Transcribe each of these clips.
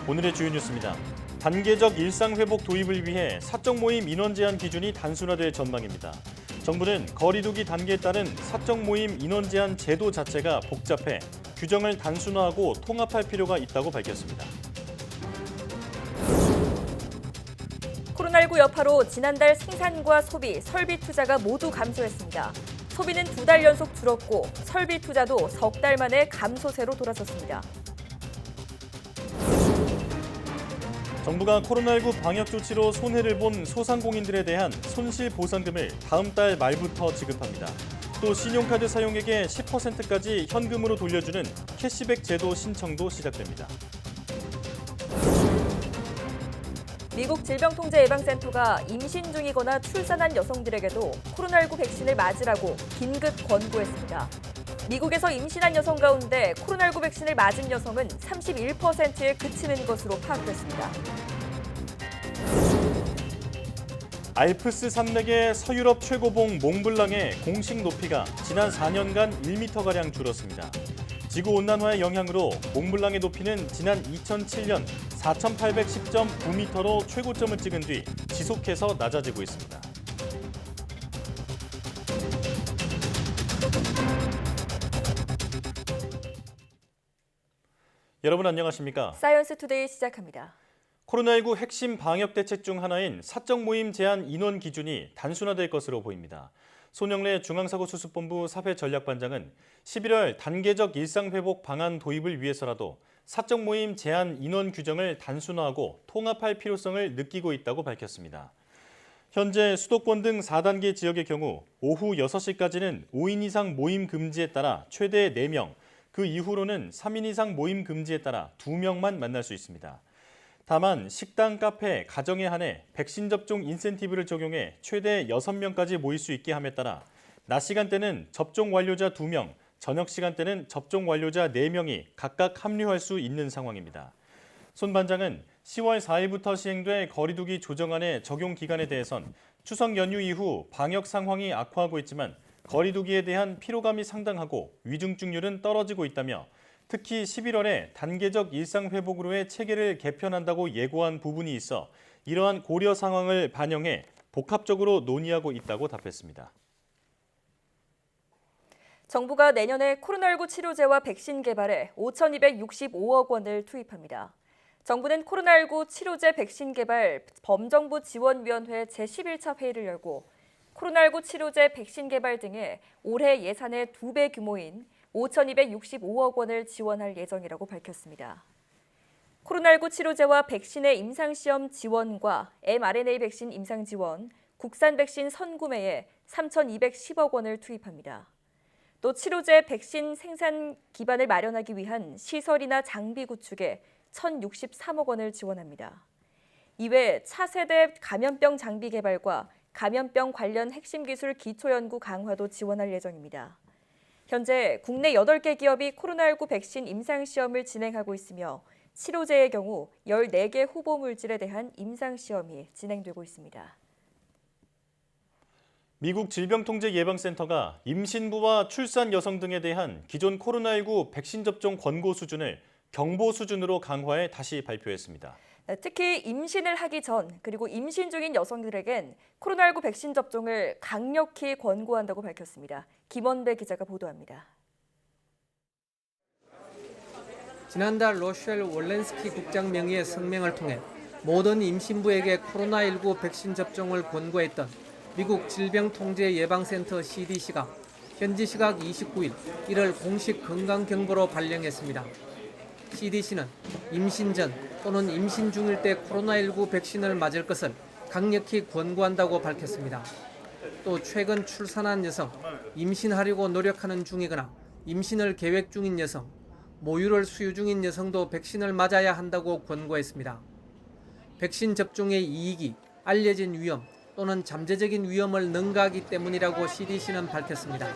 오늘의 주요 뉴스입니다. 단계적 일상회복 도입을 위해 사적 모임 인원 제한 기준이 단순화될 전망입니다. 정부는 거리두기 단계에 따른 사적 모임 인원 제한 제도 자체가 복잡해 규정을 단순화하고 통합할 필요가 있다고 밝혔습니다. 코로나19 여파로 지난달 생산과 소비, 설비 투자가 모두 감소했습니다. 소비는 2달 연속 줄었고 설비 투자도 석 달 만에 감소세로 돌아섰습니다. 정부가 코로나19 방역 조치로 손해를 본 소상공인들에 대한 손실보상금을 다음 달 말부터 지급합니다. 또 신용카드 사용액의 10%까지 현금으로 돌려주는 캐시백 제도 신청도 시작됩니다. 미국 질병통제예방센터가 임신 중이거나 출산한 여성들에게도 코로나19 백신을 맞으라고 긴급 권고했습니다. 미국에서 임신한 여성 가운데 코로나19 백신을 맞은 여성은 31%에 그치는 것으로 파악됐습니다. 알프스 산맥의 서유럽 최고봉 몽블랑의 공식 높이가 지난 4년간 1m가량 줄었습니다. 지구온난화의 영향으로 몽블랑의 높이는 지난 2007년 4,810.9m로 최고점을 찍은 뒤 지속해서 낮아지고 있습니다. 여러분 안녕하십니까? 사이언스 투데이 시작합니다. 코로나19 핵심 방역 대책 중 하나인 사적 모임 제한 인원 기준이 단순화될 것으로 보입니다. 손영래 중앙사고수습본부 사회전략반장은 11월 단계적 일상회복 방안 도입을 위해서라도 사적 모임 제한 인원 규정을 단순화하고 통합할 필요성을 느끼고 있다고 밝혔습니다. 현재 수도권 등 4단계 지역의 경우 오후 6시까지는 5인 이상 모임 금지에 따라 최대 4명, 그 이후로는 3인 이상 모임 금지에 따라 2명만 만날 수 있습니다. 다만 식당, 카페, 가정에 한해 백신 접종 인센티브를 적용해 최대 6명까지 모일 수 있게 함에 따라 낮 시간대는 접종 완료자 2명, 저녁 시간대는 접종 완료자 4명이 각각 합류할 수 있는 상황입니다. 손 반장은 10월 4일부터 시행될 거리두기 조정안의 적용 기간에 대해선 추석 연휴 이후 방역 상황이 악화하고 있지만 거리두기에 대한 피로감이 상당하고 위중증률은 떨어지고 있다며 특히 11월에 단계적 일상회복으로의 체계를 개편한다고 예고한 부분이 있어 이러한 고려 상황을 반영해 복합적으로 논의하고 있다고 답했습니다. 정부가 내년에 코로나19 치료제와 백신 개발에 5,265억 원을 투입합니다. 정부는 코로나19 치료제 백신 개발 범정부 지원위원회 제11차 회의를 열고 코로나19 치료제 백신 개발 등에 올해 예산의 2배 규모인 5,265억 원을 지원할 예정이라고 밝혔습니다. 코로나19 치료제와 백신의 임상시험 지원과 mRNA 백신 임상 지원, 국산 백신 선구매에 3,210억 원을 투입합니다. 또 치료제 백신 생산 기반을 마련하기 위한 시설이나 장비 구축에 1,063억 원을 지원합니다. 이외 차세대 감염병 장비 개발과 감염병 관련 핵심 기술 기초 연구 강화도 지원할 예정입니다. 현재 국내 8개 기업이 코로나19 백신 임상시험을 진행하고 있으며 치료제의 경우 14개 후보 물질에 대한 임상시험이 진행되고 있습니다. 미국 질병통제예방센터가 임신부와 출산 여성 등에 대한 기존 코로나19 백신 접종 권고 수준을 경보 수준으로 강화해 다시 발표했습니다. 특히 임신을 하기 전 그리고 임신 중인 여성들에겐 코로나19 백신 접종을 강력히 권고한다고 밝혔습니다. 김원배 기자가 보도합니다. 지난달 로쉘 월렌스키 국장 명의의 성명을 통해 모든 임신부에게 코로나19 백신 접종을 권고했던 미국 질병통제예방센터 CDC가 현지 시각 29일 이를 공식 건강경보로 발령했습니다. CDC는 임신 전 또는 임신 중일 때 코로나19 백신을 맞을 것을 강력히 권고한다고 밝혔습니다. 또 최근 출산한 여성, 임신하려고 노력하는 중이거나 임신을 계획 중인 여성, 모유를 수유 중인 여성도 백신을 맞아야 한다고 권고했습니다. 백신 접종의 이익이 알려진 위험 또는 잠재적인 위험을 능가하기 때문이라고 CDC는 밝혔습니다.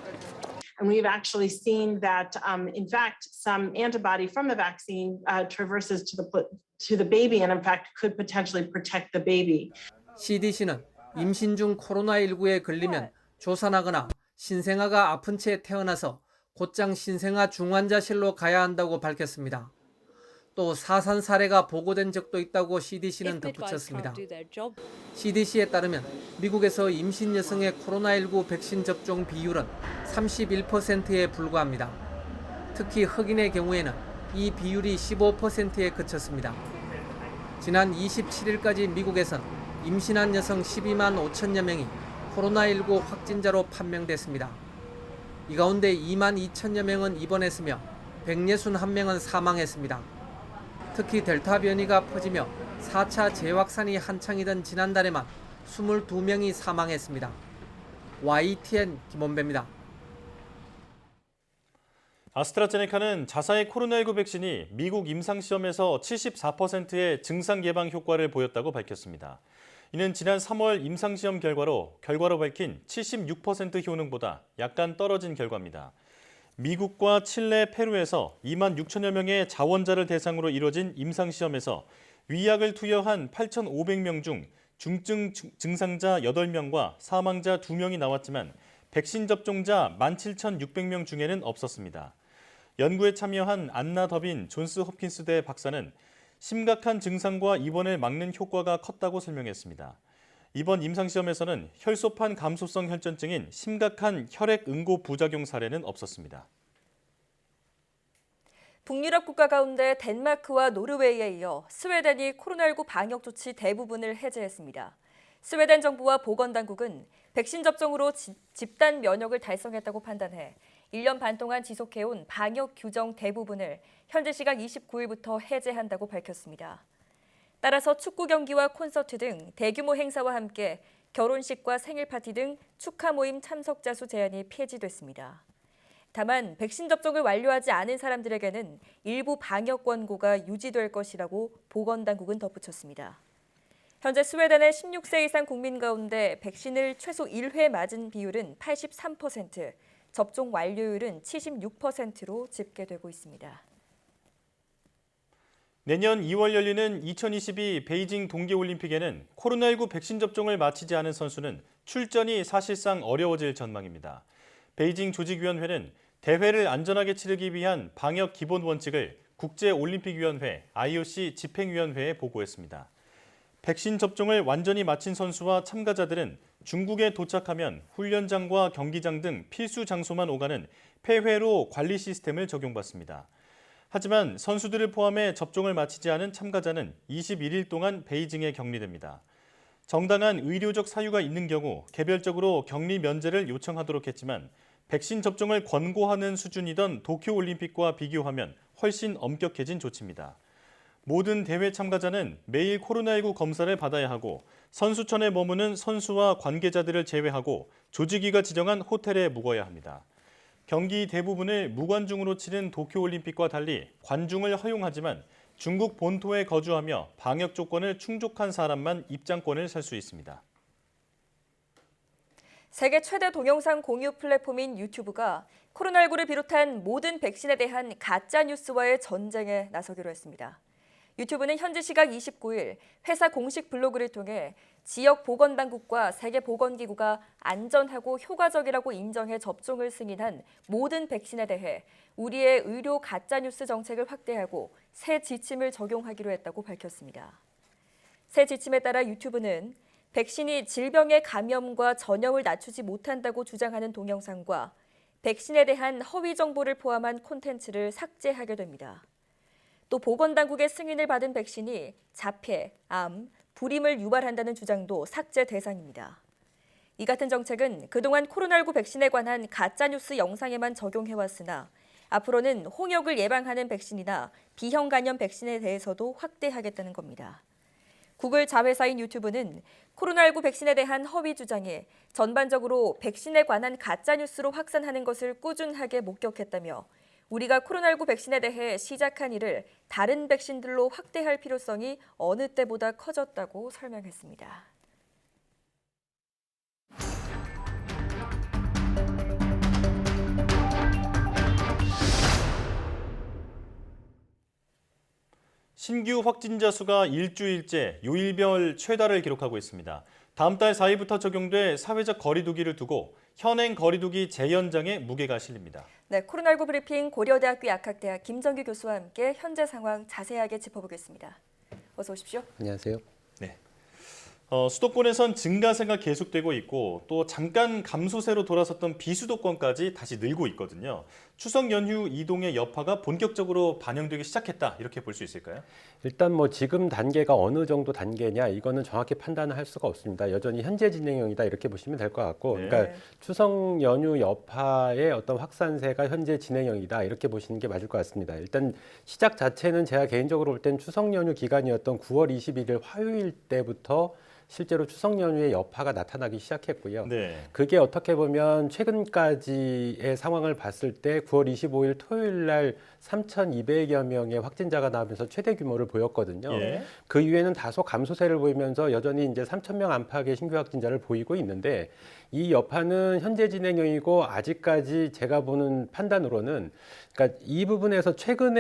And we've actually seen that, in fact, some antibody from the vaccine traverses to the baby and, in fact, could potentially protect the baby. CDC는 임신 중 코로나19에 걸리면 조산하거나 신생아가 아픈 채 태어나서 곧장 신생아 중환자실로 가야 한다고 밝혔습니다. 또 사산 사례가 보고된 적도 있다고 CDC는 덧붙였습니다. CDC에 따르면 미국에서 임신 여성의 코로나19 백신 접종 비율은 31%에 불과합니다. 특히 흑인의 경우에는 이 비율이 15%에 그쳤습니다. 지난 27일까지 미국에선 임신한 여성 12만 5천여 명이 코로나19 확진자로 판명됐습니다. 이 가운데 2만 2천여 명은 입원했으며 161명은 사망했습니다. 특히 델타 변이가 퍼지며 4차 재확산이 한창이던 지난달에만 22명이 사망했습니다. YTN 김원배입니다. 아스트라제네카는 자사의 코로나19 백신이 미국 임상시험에서 74%의 증상 예방 효과를 보였다고 밝혔습니다. 이는 지난 3월 임상시험 결과로 밝힌 76% 효능보다 약간 떨어진 결과입니다. 미국과 칠레, 페루에서 2만 6천여 명의 자원자를 대상으로 이뤄진 임상시험에서 위약을 투여한 8,500명 중 중증 증상자 8명과 사망자 2명이 나왔지만 백신 접종자 17,600명 중에는 없었습니다. 연구에 참여한 안나 더빈 존스 홉킨스대 박사는 심각한 증상과 입원을 막는 효과가 컸다고 설명했습니다. 이번 임상시험에서는 혈소판 감소성 혈전증인 심각한 혈액 응고 부작용 사례는 없었습니다. 북유럽 국가 가운데 덴마크와 노르웨이에 이어 스웨덴이 코로나19 방역 조치 대부분을 해제했습니다. 스웨덴 정부와 보건당국은 백신 접종으로 집단 면역을 달성했다고 판단해 1년 반 동안 지속해온 방역 규정 대부분을 현지 시각 29일부터 해제한다고 밝혔습니다. 따라서 축구 경기와 콘서트 등 대규모 행사와 함께 결혼식과 생일 파티 등 축하 모임 참석자 수 제한이 폐지됐습니다. 다만 백신 접종을 완료하지 않은 사람들에게는 일부 방역 권고가 유지될 것이라고 보건당국은 덧붙였습니다. 현재 스웨덴의 16세 이상 국민 가운데 백신을 최소 1회 맞은 비율은 83%, 접종 완료율은 76%로 집계되고 있습니다. 내년 2월 열리는 2022 베이징 동계올림픽에는 코로나19 백신 접종을 마치지 않은 선수는 출전이 사실상 어려워질 전망입니다. 베이징 조직위원회는 대회를 안전하게 치르기 위한 방역 기본 원칙을 국제올림픽위원회, IOC 집행위원회에 보고했습니다. 백신 접종을 완전히 마친 선수와 참가자들은 중국에 도착하면 훈련장과 경기장 등 필수 장소만 오가는 폐회로 관리 시스템을 적용받습니다. 하지만 선수들을 포함해 접종을 마치지 않은 참가자는 21일 동안 베이징에 격리됩니다. 정당한 의료적 사유가 있는 경우 개별적으로 격리 면제를 요청하도록 했지만 백신 접종을 권고하는 수준이던 도쿄올림픽과 비교하면 훨씬 엄격해진 조치입니다. 모든 대회 참가자는 매일 코로나19 검사를 받아야 하고 선수촌에 머무는 선수와 관계자들을 제외하고 조직위가 지정한 호텔에 묵어야 합니다. 경기 대부분을 무관중으로 치른 도쿄올림픽과 달리 관중을 허용하지만 중국 본토에 거주하며 방역 조건을 충족한 사람만 입장권을 살 수 있습니다. 세계 최대 동영상 공유 플랫폼인 유튜브가 코로나19를 비롯한 모든 백신에 대한 가짜 뉴스와의 전쟁에 나서기로 했습니다. 유튜브는 현지 시각 29일 회사 공식 블로그를 통해 지역 보건당국과 세계보건기구가 안전하고 효과적이라고 인정해 접종을 승인한 모든 백신에 대해 우리의 의료 가짜뉴스 정책을 확대하고 새 지침을 적용하기로 했다고 밝혔습니다. 새 지침에 따라 유튜브는 백신이 질병의 감염과 전염을 낮추지 못한다고 주장하는 동영상과 백신에 대한 허위 정보를 포함한 콘텐츠를 삭제하게 됩니다. 또 보건당국의 승인을 받은 백신이 자폐, 암, 불임을 유발한다는 주장도 삭제 대상입니다. 이 같은 정책은 그동안 코로나19 백신에 관한 가짜뉴스 영상에만 적용해왔으나 앞으로는 홍역을 예방하는 백신이나 비형 간염 백신에 대해서도 확대하겠다는 겁니다. 구글 자회사인 유튜브는 코로나19 백신에 대한 허위 주장에 전반적으로 백신에 관한 가짜뉴스로 확산하는 것을 꾸준하게 목격했다며 우리가 코로나19 백신에 대해 시작한 일을 다른 백신들로 확대할 필요성이 어느 때보다 커졌다고 설명했습니다. 신규 확진자 수가 일주일째 요일별 최다를 기록하고 있습니다. 다음 달 4일부터 적용될 사회적 거리두기를 두고 현행 거리두기 재연장에 무게가 실립니다. 네, 코로나19 브리핑 고려대학교 약학대학 김정규 교수와 함께 현재 상황 자세하게 짚어보겠습니다. 어서 오십시오. 안녕하세요. 네. 수도권에선 증가세가 계속되고 있고 또 잠깐 감소세로 돌아섰던 비수도권까지 다시 늘고 있거든요. 추석 연휴 이동의 여파가 본격적으로 반영되기 시작했다 이렇게 볼 수 있을까요? 일단 뭐 지금 단계가 어느 정도 단계냐 이거는 정확히 판단을 할 수가 없습니다. 여전히 현재 진행형이다 이렇게 보시면 될 것 같고, 네. 그러니까 추석 연휴 여파의 어떤 확산세가 현재 진행형이다 이렇게 보시는 게 맞을 것 같습니다. 일단 시작 자체는 제가 개인적으로 볼 땐 추석 연휴 기간이었던 9월 21일 화요일 때부터 실제로 추석 연휴의 여파가 나타나기 시작했고요. 네. 그게 어떻게 보면 최근까지의 상황을 봤을 때 9월 25일 토요일 날 3,200여 명의 확진자가 나오면서 최대 규모를 보였거든요. 예. 그 이후에는 다소 감소세를 보이면서 여전히 이제 3,000명 안팎의 신규 확진자를 보이고 있는데, 이 여파는 현재 진행형이고 아직까지 제가 보는 판단으로는, 그러니까 이 부분에서 최근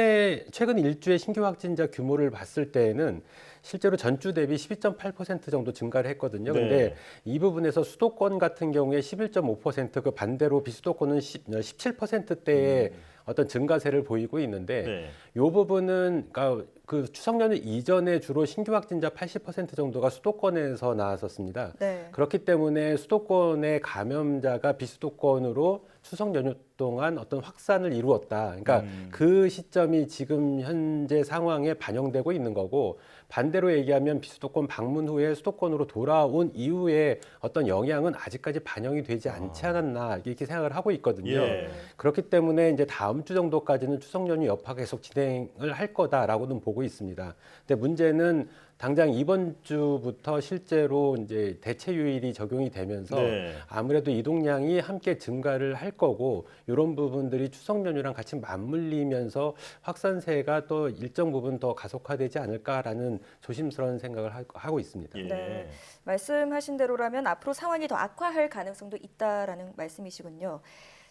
일주의 신규 확진자 규모를 봤을 때에는 실제로 전주 대비 12.8% 정도 증가를 했거든요. 네. 근데 이 부분에서 수도권 같은 경우에 11.5%, 그 반대로 비수도권은 17%대의 어떤 증가세를 보이고 있는데, 네. 이 부분은 그러니까 그 추석 연휴 이전에 주로 신규 확진자 80% 정도가 수도권에서 나왔었습니다. 네. 그렇기 때문에 수도권의 감염자가 비수도권으로 추석 연휴 동안 어떤 확산을 이루었다. 그러니까 그 시점이 지금 현재 상황에 반영되고 있는 거고, 반대로 얘기하면 비수도권 방문 후에 수도권으로 돌아온 이후에 어떤 영향은 아직까지 반영이 되지 않지 않았나 이렇게 생각을 하고 있거든요. 예. 그렇기 때문에 이제 다음 주 정도까지는 추석 연휴 여파가 계속 진행을 할 거다라고는 보고 있습니다. 근데 문제는 당장 이번 주부터 실제로 이제 대체 유일이 적용이 되면서 네. 아무래도 이동량이 함께 증가를 할 거고, 이런 부분들이 추석 연휴랑 같이 맞물리면서 확산세가 또 일정 부분 더 가속화되지 않을까라는 조심스러운 생각을 하고 있습니다. 예. 네. 말씀하신 대로라면 앞으로 상황이 더 악화할 가능성도 있다라는 말씀이시군요.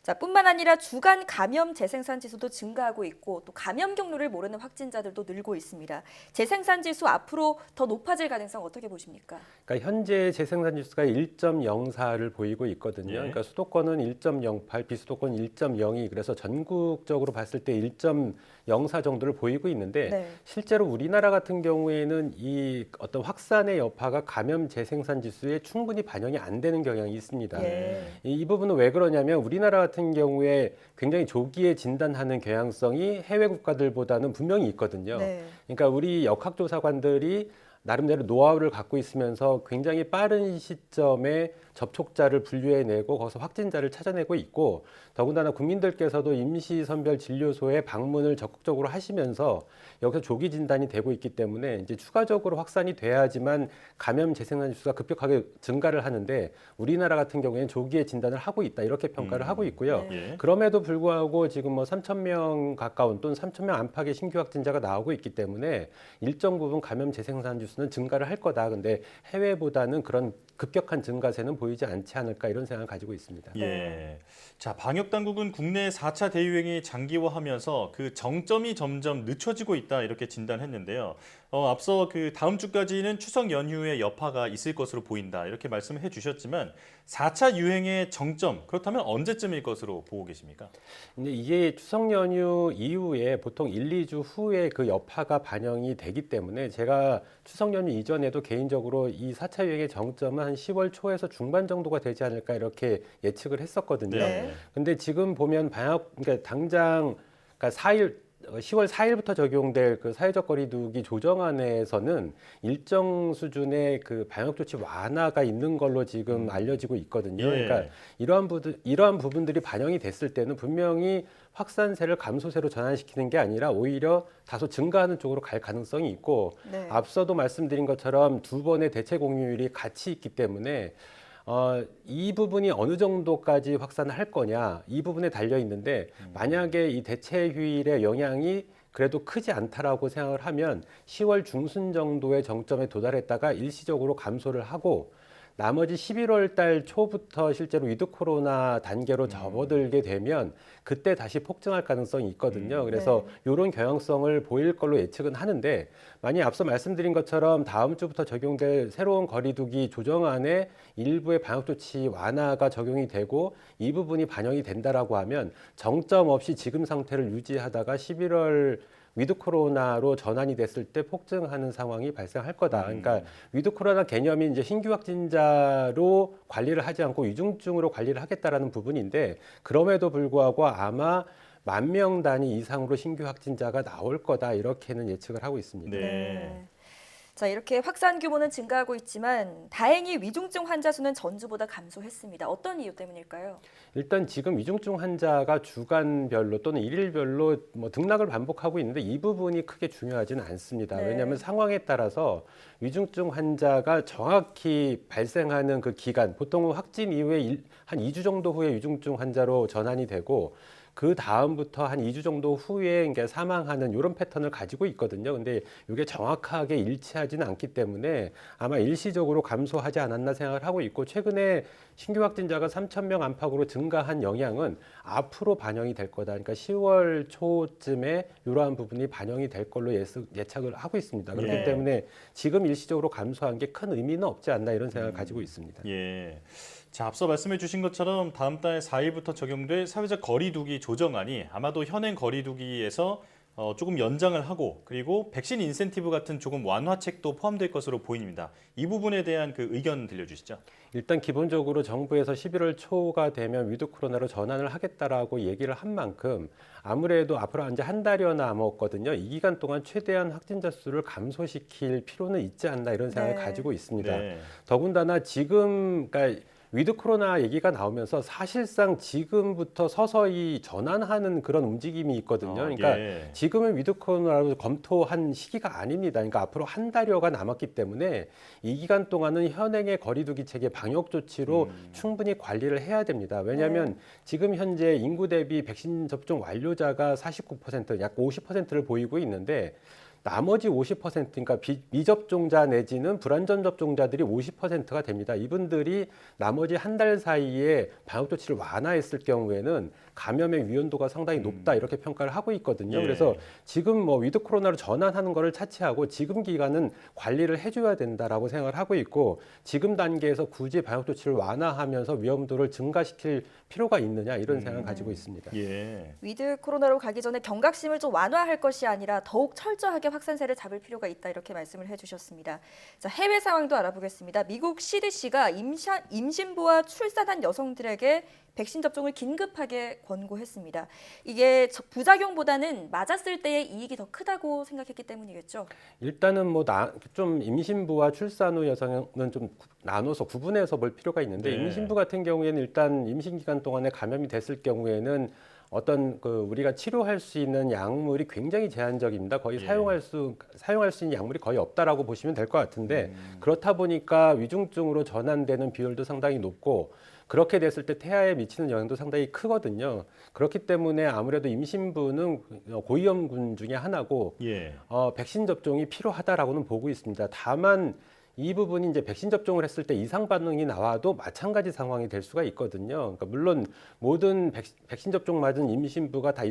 자, 뿐만 아니라 주간 감염 재생산 지수도 증가하고 있고 또 감염 경로를 모르는 확진자들도 늘고 있습니다. 재생산 지수 앞으로 더 높아질 가능성 어떻게 보십니까? 그러니까 현재 재생산 지수가 1.04를 보이고 있거든요. 예. 그러니까 수도권은 1.08, 비수도권 1.02, 그래서 전국적으로 봤을 때 1.04 정도를 보이고 있는데, 네. 실제로 우리나라 같은 경우에는 이 어떤 확산의 여파가 감염 재생산 지수에 충분히 반영이 안 되는 경향이 있습니다. 예. 이 부분은 왜 그러냐면 우리나라 같은 경우에 굉장히 조기에 진단하는 경향성이 해외 국가들보다는 분명히 있거든요. 네. 그러니까 우리 역학조사관들이 나름대로 노하우를 갖고 있으면서 굉장히 빠른 시점에 접촉자를 분류해내고 거기서 확진자를 찾아내고 있고, 더군다나 국민들께서도 임시선별진료소에 방문을 적극적으로 하시면서 여기서 조기 진단이 되고 있기 때문에 이제 추가적으로 확산이 돼야지만 감염 재생산 지수가 급격하게 증가를 하는데, 우리나라 같은 경우에는 조기에 진단을 하고 있다 이렇게 평가를 하고 있고요. 네. 예. 그럼에도 불구하고 지금 뭐 3,000명 가까운 또는 3,000명 안팎의 신규 확진자가 나오고 있기 때문에 일정 부분 감염 재생산 지수는 증가를 할 거다. 근데 해외보다는 그런 급격한 증가세는 보이지 않지 않을까 이런 생각을 가지고 있습니다. 예. 자, 방역 당국은 국내 4차 대유행이 장기화하면서 그 정점이 점점 늦춰지고 있다 이렇게 진단했는데요. 앞서 그 다음 주까지는 추석 연휴의 여파가 있을 것으로 보인다 이렇게 말씀을 해주셨지만 4차 유행의 정점, 그렇다면 언제쯤일 것으로 보고 계십니까? 근데 이게 추석 연휴 이후에 보통 1, 2주 후에 그 여파가 반영이 되기 때문에 제가 추석 연휴 이전에도 개인적으로 이 4차 유행의 정점은 한 10월 초에서 중반 정도가 되지 않을까 이렇게 예측을 했었거든요. 네. 근데 지금 보면 그러니까 당장 그러니까 10월 4일부터 적용될 그 사회적 거리두기 조정안에서는 일정 수준의 그 방역 조치 완화가 있는 걸로 지금 알려지고 있거든요. 예. 그러니까 이러한 부분들이 반영이 됐을 때는 분명히 확산세를 감소세로 전환시키는 게 아니라 오히려 다소 증가하는 쪽으로 갈 가능성이 있고, 네. 앞서도 말씀드린 것처럼 두 번의 대체 공휴일이 같이 있기 때문에 이 부분이 어느 정도까지 확산을 할 거냐 이 부분에 달려 있는데, 만약에 이 대체 휴일의 영향이 그래도 크지 않다라고 생각을 하면 10월 중순 정도의 정점에 도달했다가 일시적으로 감소를 하고 나머지 11월 달 초부터 실제로 위드 코로나 단계로 접어들게 되면 그때 다시 폭증할 가능성이 있거든요. 그래서 이런 경향성을 보일 걸로 예측은 하는데 만약 앞서 말씀드린 것처럼 다음 주부터 적용될 새로운 거리두기 조정안에 일부의 방역 조치 완화가 적용이 되고 이 부분이 반영이 된다라고 하면 정점 없이 지금 상태를 유지하다가 11월 위드 코로나로 전환이 됐을 때 폭증하는 상황이 발생할 거다. 그러니까 위드 코로나 개념이 이제 신규 확진자로 관리를 하지 않고 위중증으로 관리를 하겠다라는 부분인데 그럼에도 불구하고 아마 10,000명 단위 이상으로 신규 확진자가 나올 거다 이렇게는 예측을 하고 있습니다. 네. 자, 이렇게 확산 규모는 증가하고 있지만 다행히 위중증 환자 수는 전주보다 감소했습니다. 어떤 이유 때문일까요? 일단 지금 위중증 환자가 주간별로 또는 일일별로 뭐 등락을 반복하고 있는데 이 부분이 크게 중요하지는 않습니다. 네. 왜냐하면 상황에 따라서 위중증 환자가 정확히 발생하는 그 기간, 보통 확진 이후에 한 2주 정도 후에 위중증 환자로 전환이 되고 그 다음부터 한 2주 정도 후에 이게 사망하는 이런 패턴을 가지고 있거든요. 근데 이게 정확하게 일치하지는 않기 때문에 아마 일시적으로 감소하지 않았나 생각을 하고 있고 최근에 신규 확진자가 3,000명 안팎으로 증가한 영향은 앞으로 반영이 될 거다. 그러니까 10월 초쯤에 이러한 부분이 반영이 될 걸로 예측을 하고 있습니다. 그렇기 예. 때문에 지금 일시적으로 감소한 게 큰 의미는 없지 않나 이런 생각을 가지고 있습니다. 예. 자, 앞서 말씀해 주신 것처럼 다음 달 4일부터 적용될 사회적 거리두기 조정안이 아마도 현행 거리두기에서 조금 연장을 하고 그리고 백신 인센티브 같은 조금 완화책도 포함될 것으로 보입니다. 이 부분에 대한 그 의견 들려주시죠. 일단 기본적으로 정부에서 11월 초가 되면 위드 코로나로 전환을 하겠다라고 얘기를 한 만큼 아무래도 앞으로 이제 한 달여 남았거든요. 이 기간 동안 최대한 확진자 수를 감소시킬 필요는 있지 않나 이런 생각을 네. 가지고 있습니다. 네. 더군다나 지금 그러니까 위드 코로나 얘기가 나오면서 사실상 지금부터 서서히 전환하는 그런 움직임이 있거든요. 그러니까 예. 지금은 위드 코로나로 검토한 시기가 아닙니다. 그러니까 앞으로 한 달여가 남았기 때문에 이 기간 동안은 현행의 거리두기 체계 방역 조치로 충분히 관리를 해야 됩니다. 왜냐하면 지금 현재 인구 대비 백신 접종 완료자가 49%, 약 50%를 보이고 있는데 나머지 50%, 그러니까 미접종자 내지는 불완전 접종자들이 50%가 됩니다. 이분들이 나머지 한 달 사이에 방역 조치를 완화했을 경우에는 감염의 위험도가 상당히 높다 이렇게 평가를 하고 있거든요. 예. 그래서 지금 뭐 위드 코로나로 전환하는 거를 차치하고 지금 기간은 관리를 해줘야 된다라고 생각을 하고 있고 지금 단계에서 굳이 방역 조치를 완화하면서 위험도를 증가시킬 필요가 있느냐 이런 생각을 가지고 있습니다. 예. 위드 코로나로 가기 전에 경각심을 좀 완화할 것이 아니라 더욱 철저하게 확산세를 잡을 필요가 있다 이렇게 말씀을 해주셨습니다. 자, 해외 상황도 알아보겠습니다. 미국 CDC가 임신부와 출산한 여성들에게 백신 접종을 긴급하게 권고했습니다. 이게 부작용보다는 맞았을 때의 이익이 더 크다고 생각했기 때문이겠죠? 일단은 뭐 좀 임신부와 출산 후 여성은 좀 나눠서 구분해서 볼 필요가 있는데 네. 임신부 같은 경우에는 일단 임신 기간 동안에 감염이 됐을 경우에는 어떤 그 우리가 치료할 수 있는 약물이 굉장히 제한적입니다. 거의 예. 사용할 수 있는 약물이 거의 없다라고 보시면 될 것 같은데 그렇다 보니까 위중증으로 전환되는 비율도 상당히 높고 그렇게 됐을 때 태아에 미치는 영향도 상당히 크거든요. 그렇기 때문에 아무래도 임신부는 고위험군 중에 하나고 예. 백신 접종이 필요하다라고는 보고 있습니다. 다만 이 부분이 이제 백신 접종을 했을 때 이상 반응이 나와도 마찬가지 상황이 될 수가 있거든요. 그러니까 물론 모든 백신 접종 맞은 임신부가 다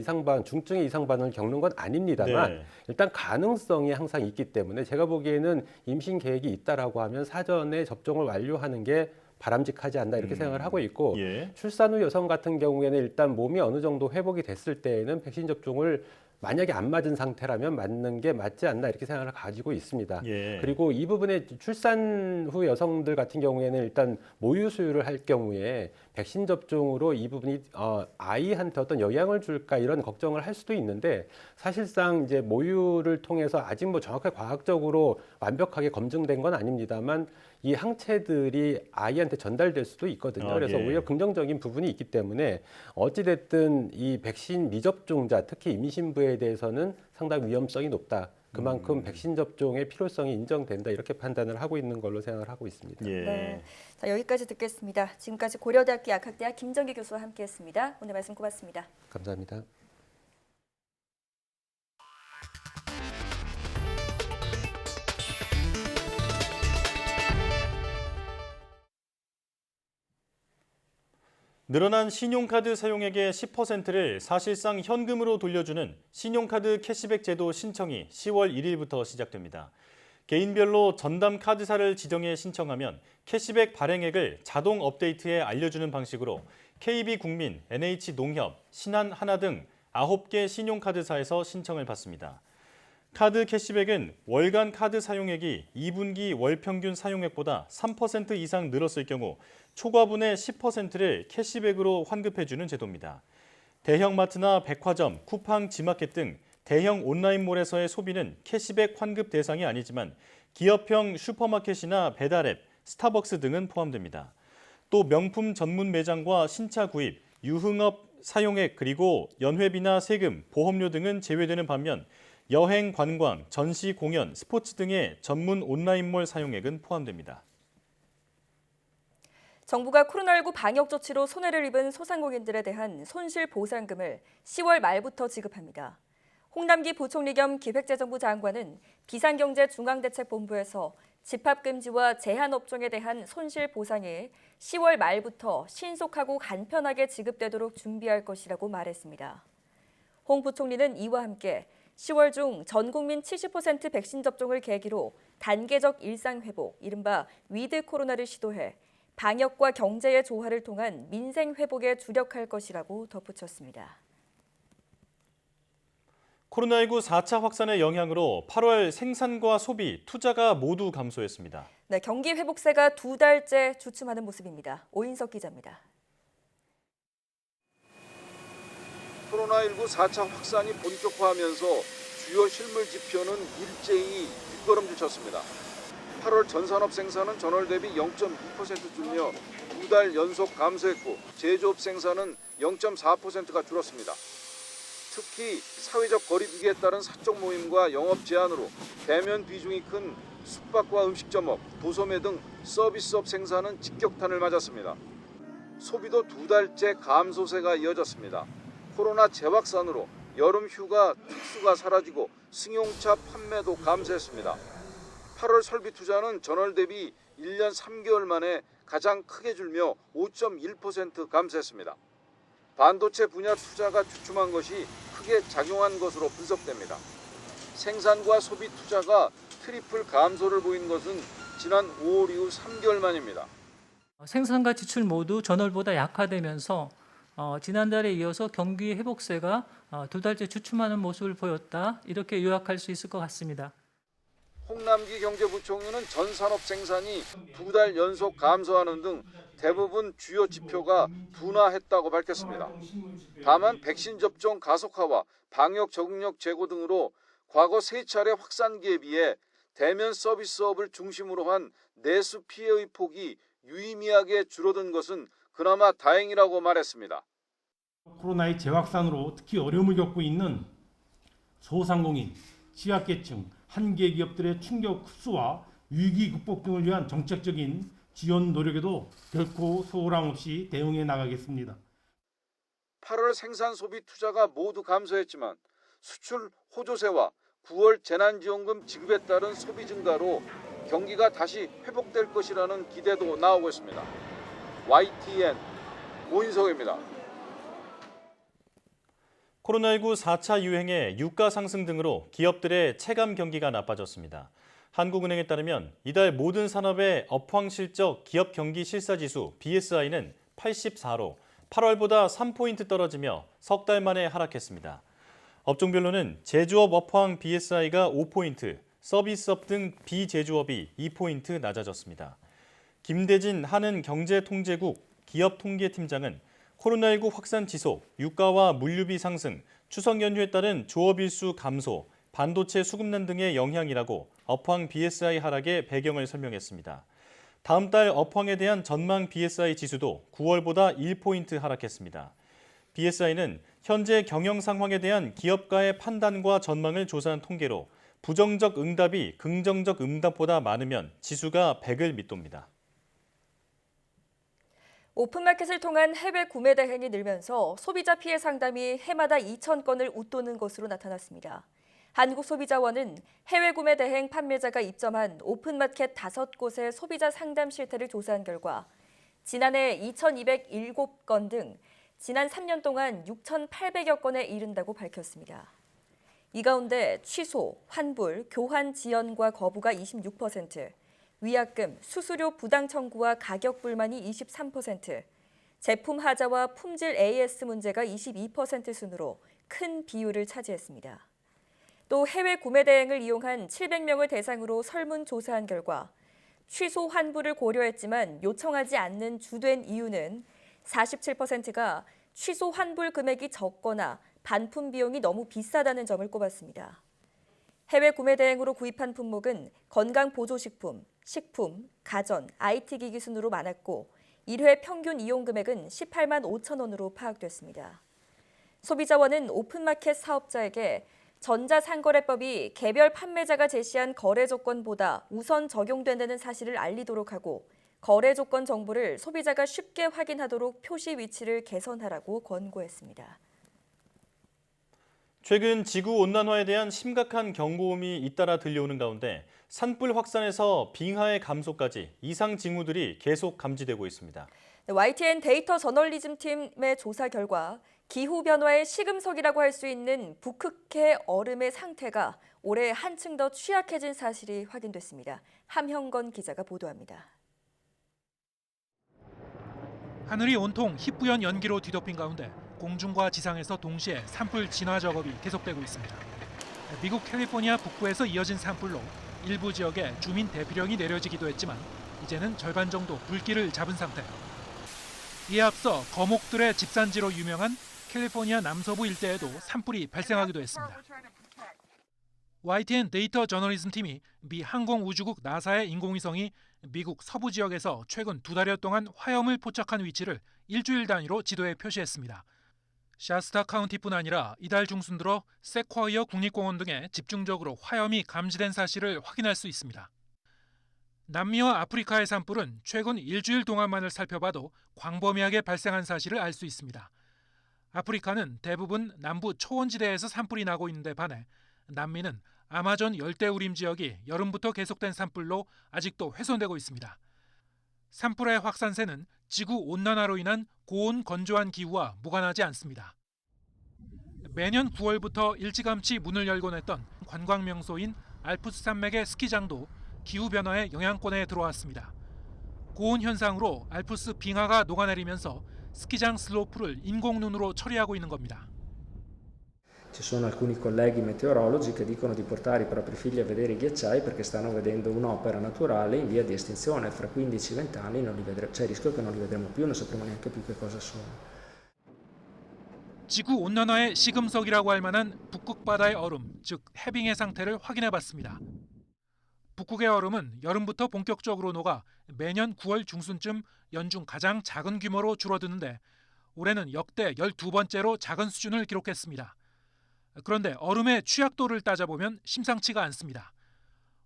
중증의 이상 반응을 겪는 건 아닙니다만 네. 일단 가능성이 항상 있기 때문에 제가 보기에는 임신 계획이 있다라고 하면 사전에 접종을 완료하는 게 바람직하지 않나 이렇게 생각을 하고 있고 예. 출산 후 여성 같은 경우에는 일단 몸이 어느 정도 회복이 됐을 때에는 백신 접종을 만약에 안 맞은 상태라면 맞는 게 맞지 않나 이렇게 생각을 가지고 있습니다. 예. 그리고 이 부분에 출산 후 여성들 같은 경우에는 일단 모유 수유를 할 경우에 백신 접종으로 이 부분이 아이한테 어떤 영향을 줄까 이런 걱정을 할 수도 있는데 사실상 이제 모유를 통해서 아직 뭐 정확하게 과학적으로 완벽하게 검증된 건 아닙니다만 이 항체들이 아이한테 전달될 수도 있거든요. 그래서 예. 오히려 긍정적인 부분이 있기 때문에 어찌됐든 이 백신 미접종자, 특히 임신부에 대해서는 상당히 위험성이 높다. 그만큼 백신 접종의 필요성이 인정된다. 이렇게 판단을 하고 있는 걸로 생각을 하고 있습니다. 예. 네. 자, 여기까지 듣겠습니다. 지금까지 고려대학교 약학대학 김정기 교수와 함께했습니다. 오늘 말씀 고맙습니다. 감사합니다. 늘어난 신용카드 사용액의 10%를 사실상 현금으로 돌려주는 신용카드 캐시백 제도 신청이 10월 1일부터 시작됩니다. 개인별로 전담 카드사를 지정해 신청하면 캐시백 발행액을 자동 업데이트해 알려주는 방식으로 KB국민, NH농협, 신한하나 등 9개 신용카드사에서 신청을 받습니다. 카드 캐시백은 월간 카드 사용액이 2분기 월 평균 사용액보다 3% 이상 늘었을 경우 초과분의 10%를 캐시백으로 환급해주는 제도입니다. 대형마트나 백화점, 쿠팡, 지마켓 등 대형 온라인몰에서의 소비는 캐시백 환급 대상이 아니지만 기업형 슈퍼마켓이나 배달앱, 스타벅스 등은 포함됩니다. 또 명품 전문 매장과 신차 구입, 유흥업 사용액 그리고 연회비나 세금, 보험료 등은 제외되는 반면 여행, 관광, 전시, 공연, 스포츠 등의 전문 온라인몰 사용액은 포함됩니다. 정부가 코로나19 방역 조치로 손해를 입은 소상공인들에 대한 손실보상금을 10월 말부터 지급합니다. 홍남기 부총리 겸 기획재정부 장관은 비상경제중앙대책본부에서 집합금지와 제한업종에 대한 손실보상이 10월 말부터 신속하고 간편하게 지급되도록 준비할 것이라고 말했습니다. 홍 부총리는 이와 함께 10월 중 전 국민 70% 백신 접종을 계기로 단계적 일상회복, 이른바 위드 코로나를 시도해 방역과 경제의 조화를 통한 민생 회복에 주력할 것이라고 덧붙였습니다. 코로나19 4차 확산의 영향으로 8월 생산과 소비, 투자가 모두 감소했습니다. 네, 경기 회복세가 2달째 주춤하는 모습입니다. 오인석 기자입니다. 코로나19 4차 확산이 본격화하면서 주요 실물 지표는 일제히 뒷걸음질 쳤습니다. 8월 전산업 생산은 전월 대비 0.2% 줄며 2달 연속 감소했고 제조업 생산은 0.4%가 줄었습니다. 특히 사회적 거리두기에 따른 사적 모임과 영업 제한으로 대면 비중이 큰 숙박과 음식점업, 도소매 등 서비스업 생산은 직격탄을 맞았습니다. 소비도 2달째 감소세가 이어졌습니다. 코로나 재확산으로 여름 휴가 특수가 사라지고 승용차 판매도 감소했습니다. 8월 설비 투자는 전월 대비 1년 3개월 만에 가장 크게 줄며 5.1% 감소했습니다. 반도체 분야 투자가 주춤한 것이 크게 작용한 것으로 분석됩니다. 생산과 소비 투자가 트리플 감소를 보인 것은 지난 5월 이후 3개월 만입니다. 생산과 지출 모두 전월보다 약화되면서 지난달에 이어서 경기 회복세가 2달째 주춤하는 모습을 보였다, 이렇게 요약할 수 있을 것 같습니다. 홍남기 경제부총리는 전산업 생산이 2달 연속 감소하는 등 대부분 주요 지표가 둔화했다고 밝혔습니다. 다만 백신 접종 가속화와 방역 적응력 제고 등으로 과거 3차례 확산기에 비해 대면 서비스업을 중심으로 한 내수 피해의 폭이 유의미하게 줄어든 것은 그나마 다행이라고 말했습니다. 코로나의 재확산으로 특히 어려움을 겪고 있는 소상공인, 취약계층, 한계 기업들의 충격 흡수와 위기 극복 등을 위한 정책적인 지원 노력에도 결코 소홀함 없이 대응해 나가겠습니다. 8월 생산 소비 투자가 모두 감소했지만 수출 호조세와 9월 재난지원금 지급에 따른 소비 증가로 경기가 다시 회복될 것이라는 기대도 나오고 있습니다. YTN 오인석입니다. 코로나19 4차 유행의 유가 상승 등으로 기업들의 체감 경기가 나빠졌습니다. 한국은행에 따르면 이달 모든 산업의 업황 실적 기업 경기 실사지수 BSI는 84로 8월보다 3포인트 떨어지며 석 달 만에 하락했습니다. 업종별로는 제조업 업황 BSI가 5포인트, 서비스업 등 비제조업이 2포인트 낮아졌습니다. 김대진 한은경제통제국 기업통계팀장은 코로나19 확산 지속, 유가와 물류비 상승, 추석 연휴에 따른 조업일수 감소, 반도체 수급난 등의 영향이라고 업황 BSI 하락의 배경을 설명했습니다. 다음 달 업황에 대한 전망 BSI 지수도 9월보다 1포인트 하락했습니다. BSI는 현재 경영 상황에 대한 기업가의 판단과 전망을 조사한 통계로 부정적 응답이 긍정적 응답보다 많으면 지수가 100을 밑돕니다. 오픈마켓을 통한 해외 구매 대행이 늘면서 소비자 피해 상담이 해마다 2,000건을 웃도는 것으로 나타났습니다. 한국소비자원은 해외 구매 대행 판매자가 입점한 오픈마켓 5곳의 소비자 상담 실태를 조사한 결과 지난해 2,207건 등 지난 3년 동안 6,800여 건에 이른다고 밝혔습니다. 이 가운데 취소, 환불, 교환 지연과 거부가 26%, 위약금, 수수료 부당 청구와 가격 불만이 23%, 제품 하자와 품질 AS 문제가 22% 순으로 큰 비율을 차지했습니다. 또 해외 구매 대행을 이용한 700명을 대상으로 설문조사한 결과 취소 환불을 고려했지만 요청하지 않는 주된 이유는 47%가 취소 환불 금액이 적거나 반품 비용이 너무 비싸다는 점을 꼽았습니다. 해외 구매 대행으로 구입한 품목은 건강보조식품, 식품, 가전, IT기기 순으로 많았고 1회 평균 이용 금액은 18만 5천 원으로 파악됐습니다. 소비자원은 오픈마켓 사업자에게 전자상거래법이 개별 판매자가 제시한 거래 조건보다 우선 적용된다는 사실을 알리도록 하고 거래 조건 정보를 소비자가 쉽게 확인하도록 표시 위치를 개선하라고 권고했습니다. 최근 지구온난화에 대한 심각한 경고음이 잇따라 들려오는 가운데 산불 확산에서 빙하의 감소까지 이상 징후들이 계속 감지되고 있습니다. YTN 데이터 저널리즘 팀의 조사 결과 기후변화의 시금석이라고 할 수 있는 북극해 얼음의 상태가 올해 한층 더 취약해진 사실이 확인됐습니다. 함형건 기자가 보도합니다. 하늘이 온통 희뿌연 연기로 뒤덮인 가운데 공중과 지상에서 동시에 산불 진화 작업이 계속되고 있습니다. 미국 캘리포니아 북부에서 이어진 산불로 일부 지역에 주민 대피령이 내려지기도 했지만 이제는 절반 정도 불길을 잡은 상태. 이에 앞서 거목들의 집산지로 유명한 캘리포니아 남서부 일대에도 산불이 발생하기도 했습니다. YTN 데이터 저널리즘 팀이 미 항공우주국 나사의 인공위성이 미국 서부 지역에서 최근 2달여 동안 화염을 포착한 위치를 일주일 단위로 지도에 표시했습니다. 샤스타 카운티뿐 아니라 이달 중순 들어 세쿼이어 국립공원 등에 집중적으로 화염이 감지된 사실을 확인할 수 있습니다. 남미와 아프리카의 산불은 최근 일주일 동안만을 살펴봐도 광범위하게 발생한 사실을 알 수 있습니다. 아프리카는 대부분 남부 초원지대에서 산불이 나고 있는데 반해 남미는 아마존 열대우림 지역이 여름부터 계속된 산불로 아직도 훼손되고 있습니다. 산불의 확산세는 지구온난화로 인한 고온 건조한 기후와 무관하지 않습니다. 매년 9월부터 일찌감치 문을 열곤 했던 관광명소인 알프스 산맥의 스키장도 기후변화의 영향권에 들어왔습니다. 고온 현상으로 알프스 빙하가 녹아내리면서 스키장 슬로프를 인공눈으로 처리하고 있는 겁니다. Ci sono alcuni colleghi meteorologi che dicono di portare i propri figli a vedere i ghiacciai perché stanno vedendo un'opera naturale in via di estinzione. Fra 15-20 anni c'è il rischio che non li vedremo più, non sapremo neanche più che cosa sono. 지구온난화의 시금석이라고 할 만한 북극 바다의 얼음, 즉 해빙의 상태를 확인해봤습니다. 북극의 얼음은 여름부터 본격적으로 녹아 매년 9월 중순쯤 연중 가장 작은 규모로 줄어드는데 올해는 역대 12번째로 작은 수준을 기록했습니다. 그런데 얼음의 취약도를 따져보면 심상치가 않습니다.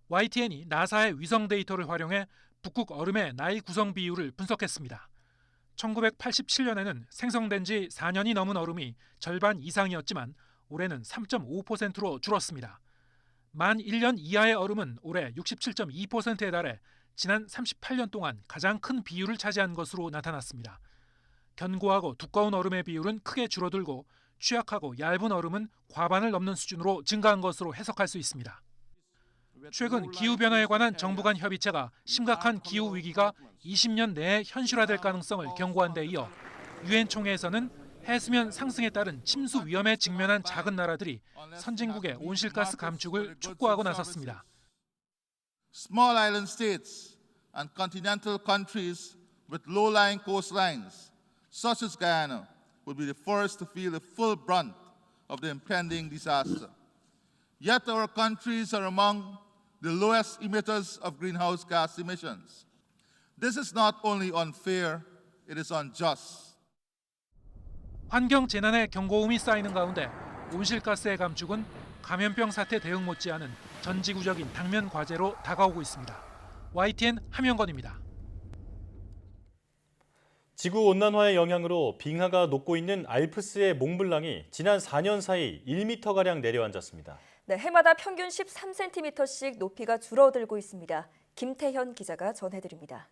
YTN이 나사의 위성 데이터를 활용해 북극 얼음의 나이 구성 비율을 분석했습니다. 1987년에는 생성된 지 4년이 넘은 얼음이 절반 이상이었지만 올해는 3.5%로 줄었습니다. 만 1년 이하의 얼음은 올해 67.2%에 달해 지난 38년 동안 가장 큰 비율을 차지한 것으로 나타났습니다. 견고하고 두꺼운 얼음의 비율은 크게 줄어들고 취약하고 얇은 얼음은 과반을 넘는 수준으로 증가한 것으로 해석할 수 있습니다. 최근 기후변화에 관한 정부 간 협의체가 심각한 기후 위기가 20년 내에 현실화될 가능성을 경고한 데 이어 유엔 총회에서는 해수면 상승에 따른 침수 위험에 직면한 작은 나라들이 선진국의 온실가스 감축을 촉구하고 나섰습니다. Small island states and continental countries with low-lying coastlines, such as Guyana, would be the first to feel the full brunt of the impending disaster. Yet our countries are among the lowest emitters of greenhouse gas emissions. This is not only unfair, it is unjust. 환경 재난의 경고음이 쌓이는 가운데 온실가스의 감축은 감염병 사태 대응 못지않은 전지구적인 당면 과제로 다가오고 있습니다. YTN 함영건입니다. 지구온난화의 영향으로 빙하가 녹고 있는 알프스의 몽블랑이 지난 4년 사이 1m가량 내려앉았습니다. 네, 해마다 평균 13cm씩 높이가 줄어들고 있습니다. 김태현 기자가 전해드립니다.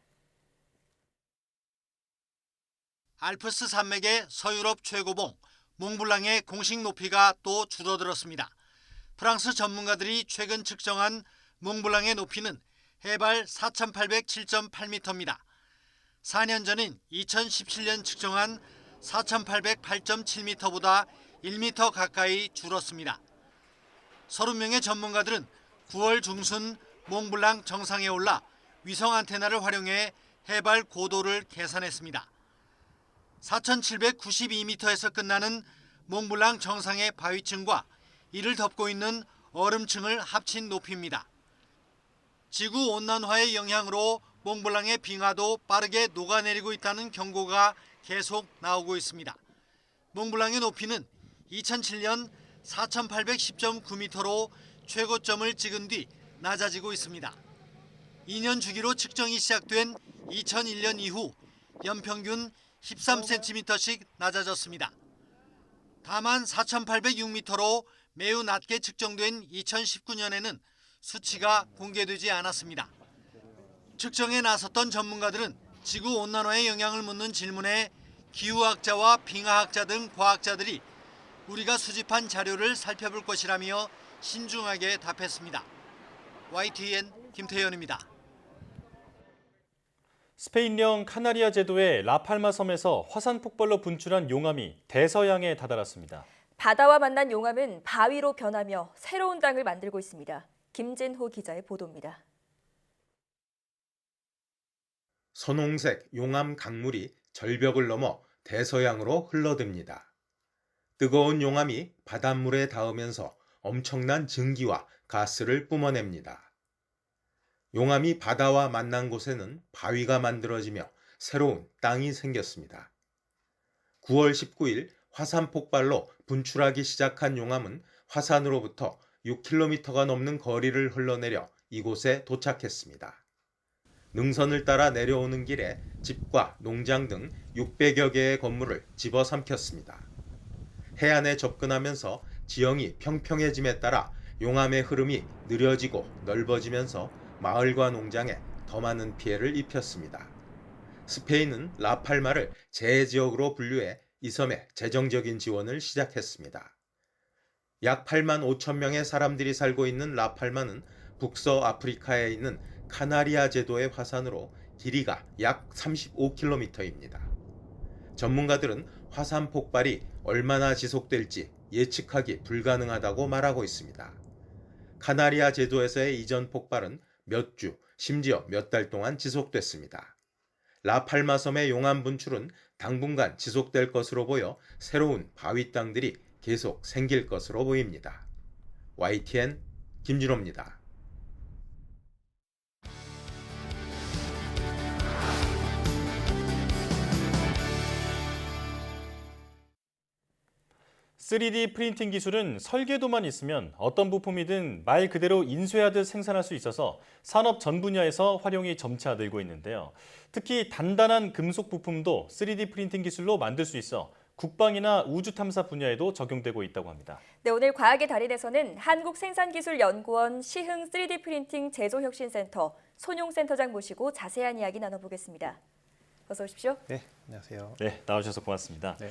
알프스 산맥의 서유럽 최고봉 몽블랑의 공식 높이가 또 줄어들었습니다. 프랑스 전문가들이 최근 측정한 몽블랑의 높이는 해발 4,807.8m입니다. 4년 전인 2017년 측정한 4,808.7m보다 1m 가까이 줄었습니다. 30명의 전문가들은 9월 중순 몽블랑 정상에 올라 위성 안테나를 활용해 해발 고도를 계산했습니다. 4,792m에서 끝나는 몽블랑 정상의 바위층과 이를 덮고 있는 얼음층을 합친 높이입니다. 지구 온난화의 영향으로 몽블랑의 빙하도 빠르게 녹아내리고 있다는 경고가 계속 나오고 있습니다. 몽블랑의 높이는 2007년 4,810.9m로 최고점을 찍은 뒤 낮아지고 있습니다. 2년 주기로 측정이 시작된 2001년 이후 연평균 13cm씩 낮아졌습니다. 다만 4,806m로 매우 낮게 측정된 2019년에는 수치가 공개되지 않았습니다. 측정에 나섰던 전문가들은 지구온난화의 영향을 묻는 질문에 기후학자와 빙하학자 등 과학자들이 우리가 수집한 자료를 살펴볼 것이라며 신중하게 답했습니다. YTN 김태현입니다. 스페인령 카나리아 제도의 라팔마 섬에서 화산 폭발로 분출한 용암이 대서양에 다다랐습니다. 바다와 만난 용암은 바위로 변하며 새로운 땅을 만들고 있습니다. 김진호 기자의 보도입니다. 선홍색 용암 강물이 절벽을 넘어 대서양으로 흘러듭니다. 뜨거운 용암이 바닷물에 닿으면서 엄청난 증기와 가스를 뿜어냅니다. 용암이 바다와 만난 곳에는 바위가 만들어지며 새로운 땅이 생겼습니다. 9월 19일 화산 폭발로 분출하기 시작한 용암은 화산으로부터 6km가 넘는 거리를 흘러내려 이곳에 도착했습니다. 능선을 따라 내려오는 길에 집과 농장 등 600여 개의 건물을 집어삼켰습니다. 해안에 접근하면서 지형이 평평해짐에 따라 용암의 흐름이 느려지고 넓어지면서 마을과 농장에 더 많은 피해를 입혔습니다. 스페인은 라팔마를 재해지역으로 분류해 이 섬에 재정적인 지원을 시작했습니다. 약 8만 5천 명의 사람들이 살고 있는 라팔마는 북서아프리카에 있는 카나리아 제도의 화산으로 길이가 약 35km입니다. 전문가들은 화산 폭발이 얼마나 지속될지 예측하기 불가능하다고 말하고 있습니다. 카나리아 제도에서의 이전 폭발은 몇 주, 심지어 몇 달 동안 지속됐습니다. 라팔마 섬의 용암 분출은 당분간 지속될 것으로 보여 새로운 바위 땅들이 계속 생길 것으로 보입니다. YTN 김준호입니다. (3D) 프린팅 기술은 설계도만 있으면 어떤 부품이든 말 그대로 인쇄하듯 생산할 수 있어서 산업 전 분야에서 활용이 점차 늘고 있는데요. 특히 단단한 금속 부품도 3D 프린팅 기술로 만들 수 있어 국방이나 우주 탐사 분야에도 적용되고 있다고 합니다. 네, 오늘 과학의 달인에서는 한국생산기술연구원 시흥 3D 프린팅 제조혁신센터 손용 센터장 모시고 자세한 이야기 나눠보겠습니다. 어서 오십시오. 네, 안녕하세요. 네, 나와주셔서 고맙습니다. 네.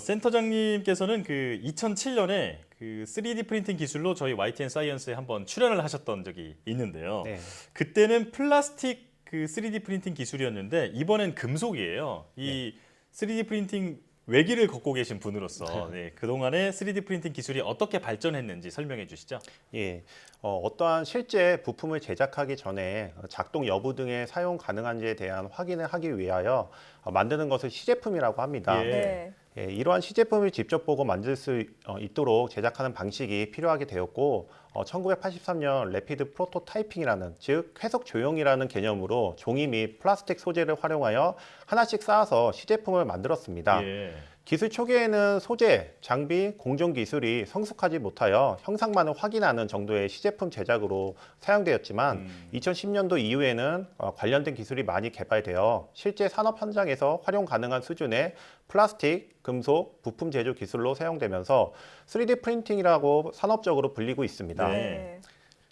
센터장님께서는 2007년에 3D 프린팅 기술로 저희 YTN 사이언스에 한번 출연을 하셨던 적이 있는데요. 네. 그때는 플라스틱 3D 프린팅 기술이었는데 이번엔 금속이에요. 이 3D 프린팅 외길을 걷고 계신 분으로서 그동안의 3D 프린팅 기술이 어떻게 발전했는지 설명해 주시죠. 예, 어떠한 실제 부품을 제작하기 전에 작동 여부 등의 사용 가능한지에 대한 확인을 하기 위하여 만드는 것을 시제품이라고 합니다. 네. 예, 이러한 시제품을 직접 보고 만들 수 있도록 제작하는 방식이 필요하게 되었고 1983년 레피드 프로토타이핑이라는 즉 회속 조형이라는 개념으로 종이 및 플라스틱 소재를 활용하여 하나씩 쌓아서 시제품을 만들었습니다. 예. 기술 초기에는 소재, 장비, 공정 기술이 성숙하지 못하여 형상만을 확인하는 정도의 시제품 제작으로 사용되었지만 2010년도 이후에는 관련된 기술이 많이 개발되어 실제 산업 현장에서 활용 가능한 수준의 플라스틱, 금속, 부품 제조 기술로 사용되면서 3D 프린팅이라고 산업적으로 불리고 있습니다. 네.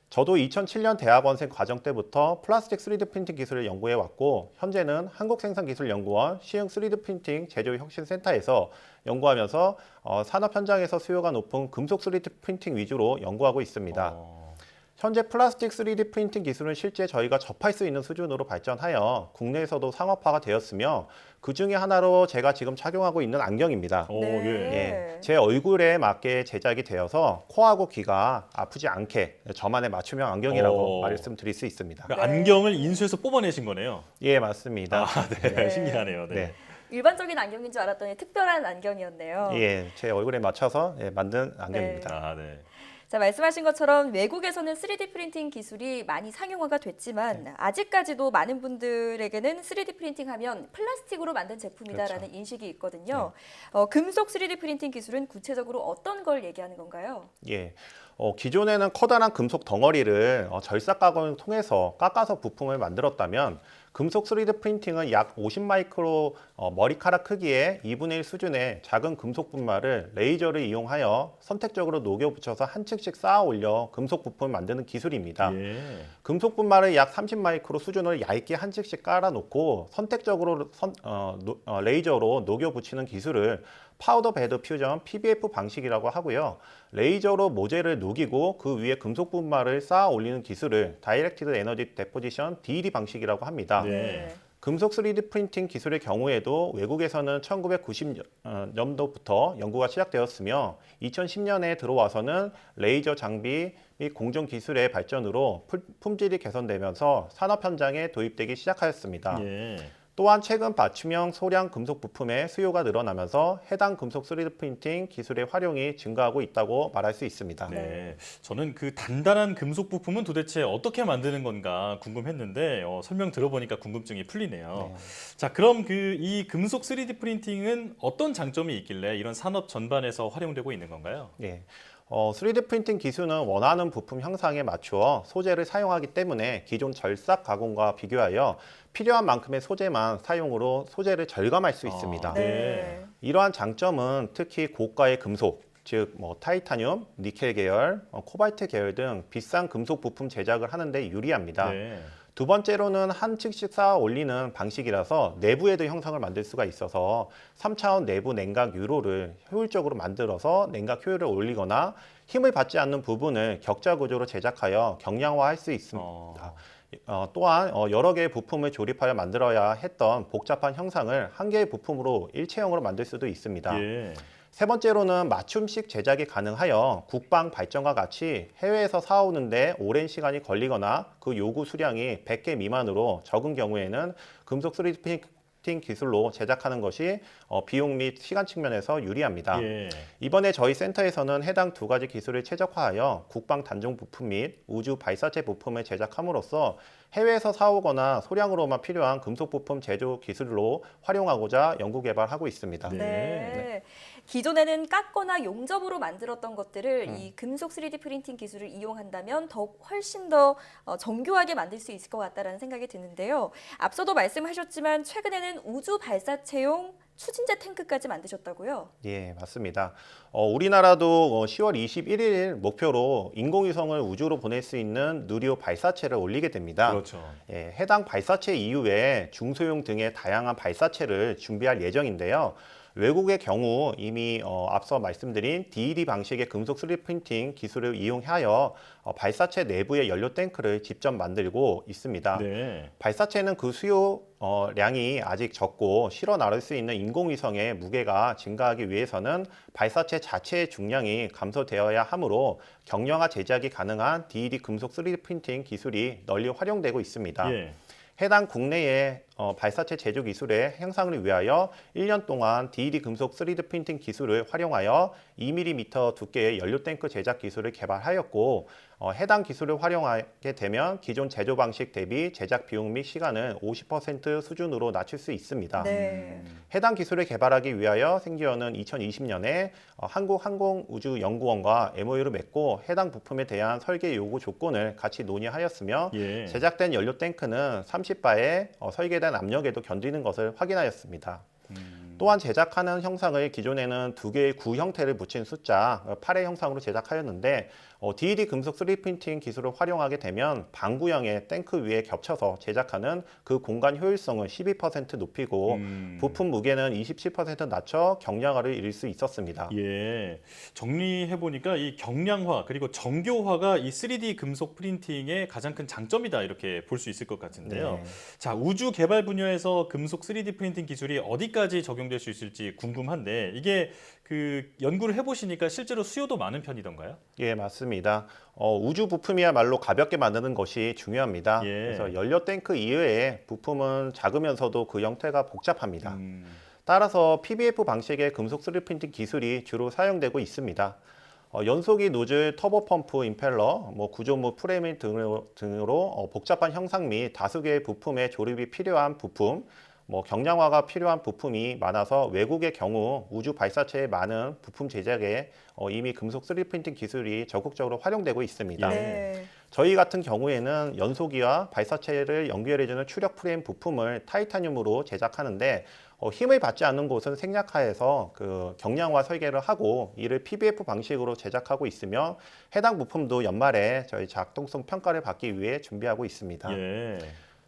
저도 2007년 대학원생 과정 때부터 플라스틱 3D 프린팅 기술을 연구해 왔고 현재는 한국생산기술연구원 시흥 3D 프린팅 제조혁신센터에서 연구하면서 산업 현장에서 수요가 높은 금속 3D 프린팅 위주로 연구하고 있습니다. 현재 플라스틱 3D 프린팅 기술은 실제 저희가 접할 수 있는 수준으로 발전하여 국내에서도 상업화가 되었으며 그 중에 하나로 제가 지금 착용하고 있는 안경입니다. 예, 제 얼굴에 맞게 제작이 되어서 코하고 귀가 아프지 않게 저만의 맞춤형 안경이라고 말씀드릴 수 있습니다. 그러니까 안경을 인수해서 뽑아내신 거네요. 예, 맞습니다. 네. 신기하네요. 네. 일반적인 안경인 줄 알았더니 특별한 안경이었네요. 예, 제 얼굴에 맞춰서 만든 안경입니다. 네. 자, 말씀하신 것처럼 외국에서는 3D 프린팅 기술이 많이 상용화가 됐지만 아직까지도 많은 분들에게는 3D 프린팅하면 플라스틱으로 만든 제품이다라는 인식이 있거든요. 금속 3D 프린팅 기술은 구체적으로 어떤 걸 얘기하는 건가요? 예. 기존에는 커다란 금속 덩어리를 절삭 가공을 통해서 깎아서 부품을 만들었다면 금속 3D 프린팅은 약 50마이크로 머리카락 크기의 2분의 1 수준의 작은 금속 분말을 레이저를 이용하여 선택적으로 녹여 붙여서 한 층씩 쌓아 올려 금속 부품을 만드는 기술입니다. 금속 분말을 약 30마이크로 수준으로 얇게 한 층씩 깔아놓고 선택적으로 레이저로 녹여 붙이는 기술을 파우더 베드 퓨전 PBF 방식이라고 하고요. 레이저로 모재를 녹이고 그 위에 금속 분말을 쌓아 올리는 기술을 다이렉티드 에너지 데포지션 DED 방식이라고 합니다. 금속 3D 프린팅 기술의 경우에도 외국에서는 1990년도부터 연구가 시작되었으며 2010년에 들어와서는 레이저 장비 및 공정 기술의 발전으로 품질이 개선되면서 산업 현장에 도입되기 시작하였습니다. 또한 최근 맞춤형 소량 금속 부품의 수요가 늘어나면서 해당 금속 3D 프린팅 기술의 활용이 증가하고 있다고 말할 수 있습니다. 네, 저는 그 단단한 금속 부품은 도대체 어떻게 만드는 건가 궁금했는데 설명 들어보니까 궁금증이 풀리네요. 자, 그럼 이 금속 3D 프린팅은 어떤 장점이 있길래 이런 산업 전반에서 활용되고 있는 건가요? 3D 프린팅 기술은 원하는 부품 형상에 맞추어 소재를 사용하기 때문에 기존 절삭 가공과 비교하여 필요한 만큼의 소재만 사용으로 소재를 절감할 수 있습니다. 이러한 장점은 특히 고가의 금속, 즉 타이타늄, 니켈 계열, 코발트 계열 등 비싼 금속 부품 제작을 하는 데 유리합니다. 두 번째로는 한 층씩 쌓아 올리는 방식이라서 내부에도 형상을 만들 수가 있어서 3차원 내부 냉각 유로를 효율적으로 만들어서 냉각 효율을 올리거나 힘을 받지 않는 부분을 격자 구조로 제작하여 경량화할 수 있습니다. 또한 여러 개의 부품을 조립하여 만들어야 했던 복잡한 형상을 한 개의 부품으로 일체형으로 만들 수도 있습니다. 세 번째로는 맞춤식 제작이 가능하여 국방 발전과 같이 해외에서 사오는데 오랜 시간이 걸리거나 그 요구 수량이 100개 미만으로 적은 경우에는 금속 3D 프린팅 기술로 제작하는 것이 비용 및 시간 측면에서 유리합니다. 이번에 저희 센터에서는 해당 두 가지 기술을 최적화하여 국방 단종 부품 및 우주 발사체 부품을 제작함으로써 해외에서 사오거나 소량으로만 필요한 금속 부품 제조 기술로 활용하고자 연구 개발하고 있습니다. 기존에는 깎거나 용접으로 만들었던 것들을 이 금속 3D 프린팅 기술을 이용한다면 훨씬 더 정교하게 만들 수 있을 것 같다는 생각이 드는데요. 앞서도 말씀하셨지만 최근에는 우주 발사체용 추진제 탱크까지 만드셨다고요? 예, 맞습니다. 우리나라도 10월 21일 목표로 인공위성을 우주로 보낼 수 있는 누리호 발사체를 올리게 됩니다. 해당 발사체 이후에 중소형 등의 다양한 발사체를 준비할 예정인데요. 외국의 경우 이미 앞서 말씀드린 DED 방식의 금속 3D 프린팅 기술을 이용하여 발사체 내부의 연료 탱크를 직접 만들고 있습니다. 발사체는 그 수요량이 아직 적고 실어 나를 수 있는 인공위성의 무게가 증가하기 위해서는 발사체 자체의 중량이 감소되어야 하므로 경량화 제작이 가능한 DED 금속 3D 프린팅 기술이 널리 활용되고 있습니다. 해당 국내의 발사체 제조 기술의 향상을 위하여 1년 동안 DED 금속 3D 프린팅 기술을 활용하여 2mm 두께의 연료 탱크 제작 기술을 개발하였고 해당 기술을 활용하게 되면 기존 제조 방식 대비 제작 비용 및 시간을 50% 수준으로 낮출 수 있습니다. 해당 기술을 개발하기 위하여 생기어는 2020년에 한국항공우주연구원과 MOU를 맺고 해당 부품에 대한 설계 요구 조건을 같이 논의하였으며 제작된 연료 탱크는 30바의 설계된 압력에도 견디는 것을 확인하였습니다. 또한 제작하는 형상을 기존에는 두 개의 구 형태를 붙인 숫자 8의 형상으로 제작하였는데 DED 금속 3D 프린팅 기술을 활용하게 되면 방구형의 탱크 위에 겹쳐서 제작하는 그 공간 효율성을 12% 높이고 부품 무게는 27% 낮춰 경량화를 이룰 수 있었습니다. 예, 정리해 보니까 이 경량화 그리고 정교화가 이 3D 금속 프린팅의 가장 큰 장점이다 이렇게 볼 수 있을 것 같은데요. 네. 자, 우주 개발 분야에서 금속 3D 프린팅 기술이 어디까지 적용될 수 있을지 궁금한데 이게 그 연구를 해보시니까 실제로 수요도 많은 편이던가요? 예, 맞습니다. 우주 부품이야말로 가볍게 만드는 것이 중요합니다. 예. 그래서 연료 탱크 이외에 부품은 작으면서도 그 형태가 복잡합니다. 따라서 PBF 방식의 금속 3D 프린팅 기술이 주로 사용되고 있습니다. 연소기 노즐, 터보 펌프, 임펠러, 구조물 프레임 등으로 복잡한 형상 및 다수 개의 부품의 조립이 필요한 부품, 경량화가 필요한 부품이 많아서 외국의 경우 우주 발사체의 많은 부품 제작에 이미 금속 3D 프린팅 기술이 적극적으로 활용되고 있습니다. 네. 저희 같은 경우에는 연소기와 발사체를 연결해주는 추력 프레임 부품을 타이타늄으로 제작하는데 힘을 받지 않는 곳은 생략하여서 그 경량화 설계를 하고 이를 PBF 방식으로 제작하고 있으며 해당 부품도 연말에 저희 작동성 평가를 받기 위해 준비하고 있습니다. 예.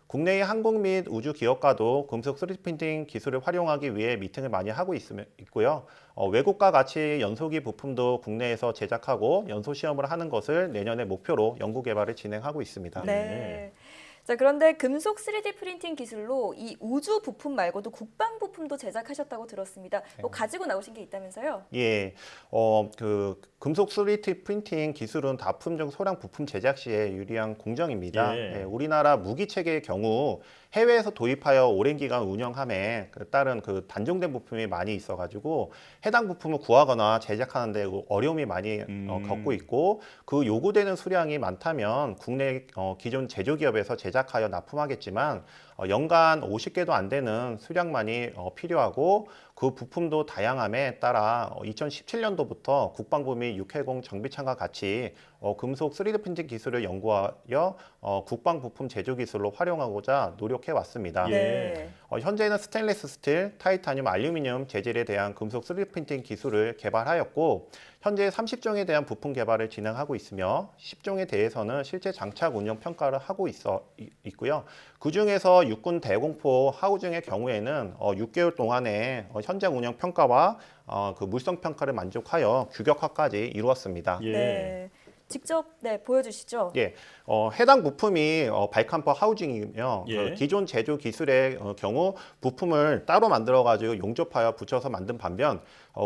국내의 항공 및 우주 기업과도 금속 3D 프린팅 기술을 활용하기 위해 미팅을 많이 하고 있고요. 외국과 같이 연소기 부품도 국내에서 제작하고 연소 시험을 하는 것을 내년에 목표로 연구 개발을 진행하고 있습니다. 네. 자, 그런데 금속 3D 프린팅 기술로 이 우주 부품 말고도 국방 부품도 제작하셨다고 들었습니다. 뭐 가지고 나오신 게 있다면서요? 예, 그 금속 3D 프린팅 기술은 다품종 소량 부품 제작 시에 유리한 공정입니다. 예. 우리나라 무기 체계의 경우 해외에서 도입하여 오랜 기간 운영함에 따른 그 단종된 부품이 많이 있어가지고 해당 부품을 구하거나 제작하는데 어려움이 많이 겪고 있고 그 요구되는 수량이 많다면 국내 기존 제조기업에서 제작하여 납품하겠지만 연간 50개도 안 되는 수량만이 필요하고 그 부품도 다양함에 따라 2017년도부터 국방부 및 육해공 정비청과 같이 금속 3D 프린팅 기술을 연구하여 국방 부품 제조 기술로 활용하고자 노력해 왔습니다. 네. 현재는 스테인리스 스틸, 타이타늄, 알루미늄 재질에 대한 금속 3D 프린팅 기술을 개발하였고 현재 30종에 대한 부품 개발을 진행하고 있으며 10종에 대해서는 실제 장착 운영 평가를 하고 있고요. 그중에서 육군 대공포 하우징의 경우에는 6개월 동안의 현장 운영 평가와 그 물성 평가를 만족하여 규격화까지 이루었습니다. 예. 네. 직접 보여주시죠. 예, 해당 부품이 발칸퍼 하우징이며 예. 그 기존 제조 기술의 경우 부품을 따로 만들어가지고 용접하여 붙여서 만든 반면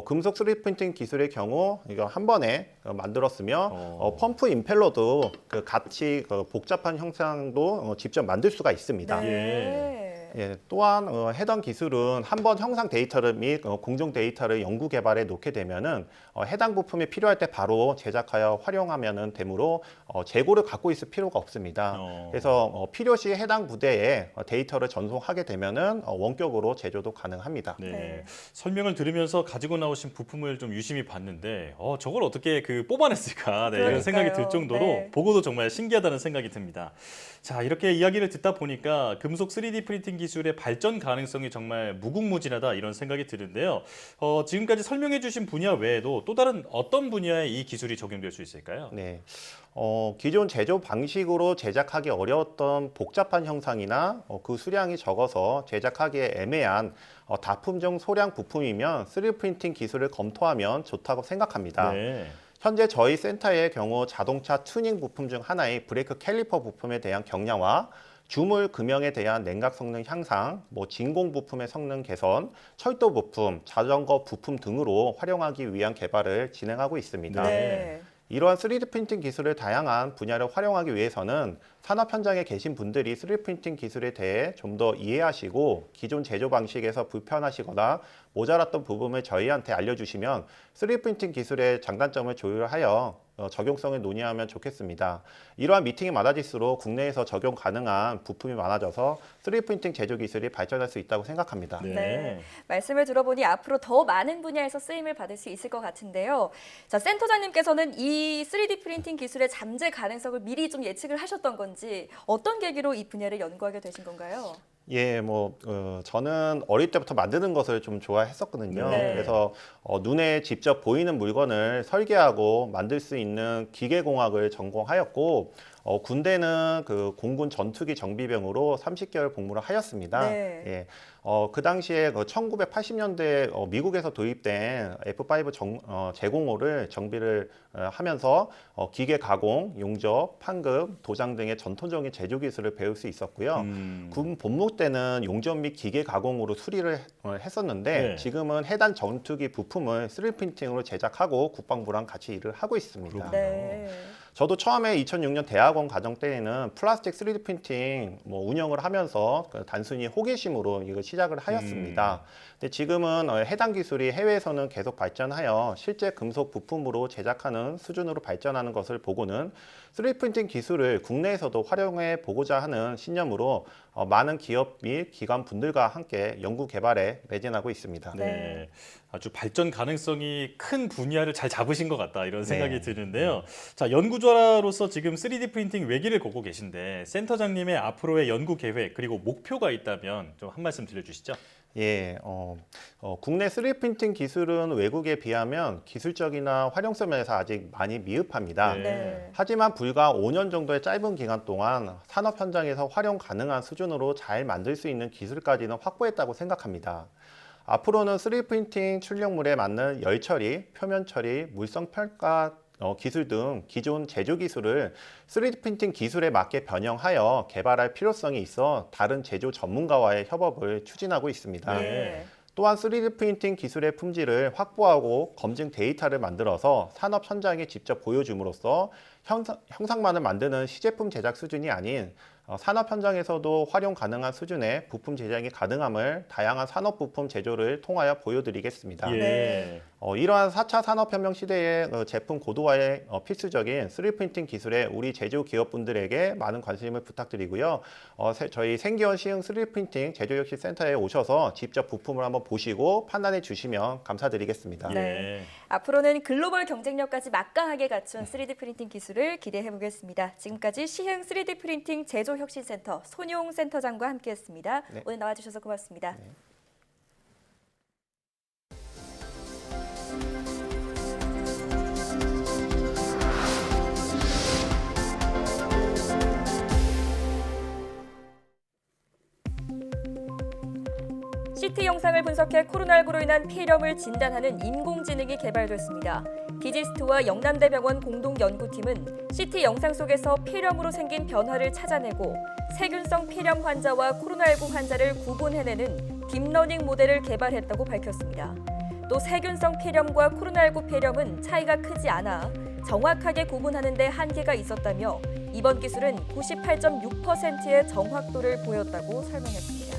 금속 3D 프린팅 기술의 경우 이거 한 번에 만들었으며 펌프 임펠러도 그 같이 복잡한 형상도 직접 만들 수가 있습니다. 네. 예, 또한 해당 기술은 한번 형상 데이터를 및 공정 데이터를 연구 개발에 놓게 되면은 해당 부품이 필요할 때 바로 제작하여 활용하면은 되므로 재고를 갖고 있을 필요가 없습니다. 그래서 필요시 해당 부대에 데이터를 전송하게 되면은 원격으로 제조도 가능합니다. 네. 네. 설명을 들으면서 가지고 나오신 부품을 좀 유심히 봤는데 저걸 어떻게 그 뽑아냈을까 이런 생각이 들 정도로 네. 보고도 정말 신기하다는 생각이 듭니다. 자, 이렇게 이야기를 듣다 보니까 금속 3D 프린팅 기술의 발전 가능성이 정말 무궁무진하다 이런 생각이 드는데요. 지금까지 설명해 주신 분야 외에도 또 다른 어떤 분야에 이 기술이 적용될 수 있을까요? 네. 기존 제조 방식으로 제작하기 어려웠던 복잡한 형상이나 그 수량이 적어서 제작하기에 애매한 다품종 소량 부품이면 3D 프린팅 기술을 검토하면 좋다고 생각합니다. 네. 현재 저희 센터의 경우 자동차 튜닝 부품 중 하나의 브레이크 캘리퍼 부품에 대한 경량화, 주물 금형에 대한 냉각 성능 향상, 진공 부품의 성능 개선, 철도 부품, 자전거 부품 등으로 활용하기 위한 개발을 진행하고 있습니다. 네. 이러한 3D 프린팅 기술을 다양한 분야를 활용하기 위해서는 산업 현장에 계신 분들이 3D 프린팅 기술에 대해 좀 더 이해하시고 기존 제조 방식에서 불편하시거나 모자랐던 부분을 저희한테 알려주시면 3D 프린팅 기술의 장단점을 조율하여 적용성을 논의하면 좋겠습니다. 이러한 미팅이 많아질수록 국내에서 적용 가능한 부품이 많아져서 3D 프린팅 제조 기술이 발전할 수 있다고 생각합니다. 네. 네. 말씀을 들어보니 앞으로 더 많은 분야에서 쓰임을 받을 수 있을 것 같은데요. 자, 센터장님께서는 이 3D 프린팅 기술의 잠재 가능성을 미리 좀 예측을 하셨던 건지 어떤 계기로 이 분야를 연구하게 되신 건가요? 예, 저는 어릴 때부터 만드는 것을 좀 좋아했었거든요. 네. 그래서 눈에 직접 보이는 물건을 설계하고 만들 수 있는 기계공학을 전공하였고, 군대는 그 공군 전투기 정비병으로 30개월 복무를 하였습니다. 네. 예, 그 당시에 1980년대 미국에서 도입된 F5 제공호를 정비를 하면서 기계 가공, 용접, 판금, 도장 등의 전통적인 제조 기술을 배울 수 있었고요. 군 복무 때는 용접 및 기계 가공으로 수리를 했었는데 네. 지금은 해당 전투기 부품을 3D 프린팅으로 제작하고 국방부랑 같이 일을 하고 있습니다. 네. 저도 처음에 2006년 대학원 과정 때에는 플라스틱 3D 프린팅 운영을 하면서 단순히 호기심으로 이걸 시작을 하였습니다. 근데 지금은 해당 기술이 해외에서는 계속 발전하여 실제 금속 부품으로 제작하는 수준으로 발전하는 것을 보고는 3D 프린팅 기술을 국내에서도 활용해 보고자 하는 신념으로 많은 기업 및 기관 분들과 함께 연구 개발에 매진하고 있습니다. 네. 아주 발전 가능성이 큰 분야를 잘 잡으신 것 같다 이런 생각이 네. 드는데요. 자, 연구자로서 지금 3D 프린팅 외길을 걷고 계신데 센터장님의 앞으로의 연구 계획 그리고 목표가 있다면 좀 한 말씀 들려주시죠. 예, 국내 3D 프린팅 기술은 외국에 비하면 기술적이나 활용성 면에서 아직 많이 미흡합니다. 네. 하지만 불과 5년 정도의 짧은 기간 동안 산업 현장에서 활용 가능한 수준으로 잘 만들 수 있는 기술까지는 확보했다고 생각합니다. 앞으로는 3D 프린팅 출력물에 맞는 열 처리, 표면 처리, 물성 평가 기술 등 기존 제조 기술을 3D 프린팅 기술에 맞게 변형하여 개발할 필요성이 있어 다른 제조 전문가와의 협업을 추진하고 있습니다. 네. 또한 3D 프린팅 기술의 품질을 확보하고 검증 데이터를 만들어서 산업 현장에 직접 보여줌으로써 형상만을 만드는 시제품 제작 수준이 아닌 산업 현장에서도 활용 가능한 수준의 부품 제작이 가능함을 다양한 산업 부품 제조를 통하여 보여드리겠습니다. 예. 이러한 4차 산업혁명 시대의 제품 고도화에 필수적인 3D 프린팅 기술에 우리 제조 기업분들에게 많은 관심을 부탁드리고요. 저희 생기원 시흥 3D 프린팅 제조혁신 센터에 오셔서 직접 부품을 한번 보시고 판단해 주시면 감사드리겠습니다. 네. 앞으로는 글로벌 경쟁력까지 막강하게 갖춘 3D 프린팅 기술을 기대해 보겠습니다. 지금까지 시흥 3D 프린팅 제조혁신센터 손용 센터장과 함께했습니다. 네. 오늘 나와주셔서 고맙습니다. 네. CT 영상을 분석해 코로나19로 인한 폐렴을 진단하는 인공지능이 개발됐습니다. 디지스트와 영남대병원 공동연구팀은 CT 영상 속에서 폐렴으로 생긴 변화를 찾아내고 세균성 폐렴 환자와 코로나19 환자를 구분해내는 딥러닝 모델을 개발했다고 밝혔습니다. 또 세균성 폐렴과 코로나19 폐렴은 차이가 크지 않아 정확하게 구분하는 데 한계가 있었다며 이번 기술은 98.6%의 정확도를 보였다고 설명했습니다.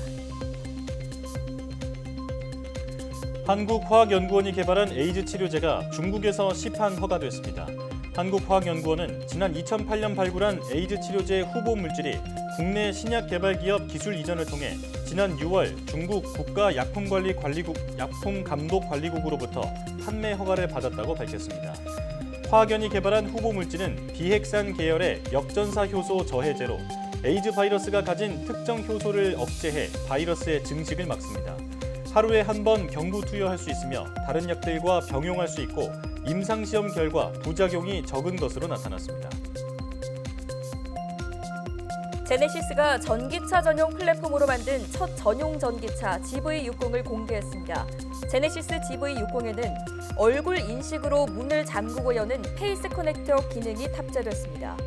한국화학연구원이 개발한 에이즈 치료제가 중국에서 시판 허가됐습니다. 한국화학연구원은 지난 2008년 발굴한 에이즈 치료제 후보 물질이 국내 신약 개발 기업 기술 이전을 통해 지난 6월 중국 국가약품감독관리국으로부터 판매 허가를 받았다고 밝혔습니다. 화학연이 개발한 후보 물질은 비핵산 계열의 역전사 효소 저해제로 에이즈 바이러스가 가진 특정 효소를 억제해 바이러스의 증식을 막습니다. 하루에 한 번 경구 투여할 수 있으며 다른 약들과 병용할 수 있고 임상시험 결과 부작용이 적은 것으로 나타났습니다. 제네시스가 전기차 전용 플랫폼으로 만든 첫 전용 전기차 GV60을 공개했습니다. 제네시스 GV60에는 얼굴 인식으로 문을 잠그고 여는 페이스 커넥터 기능이 탑재됐습니다.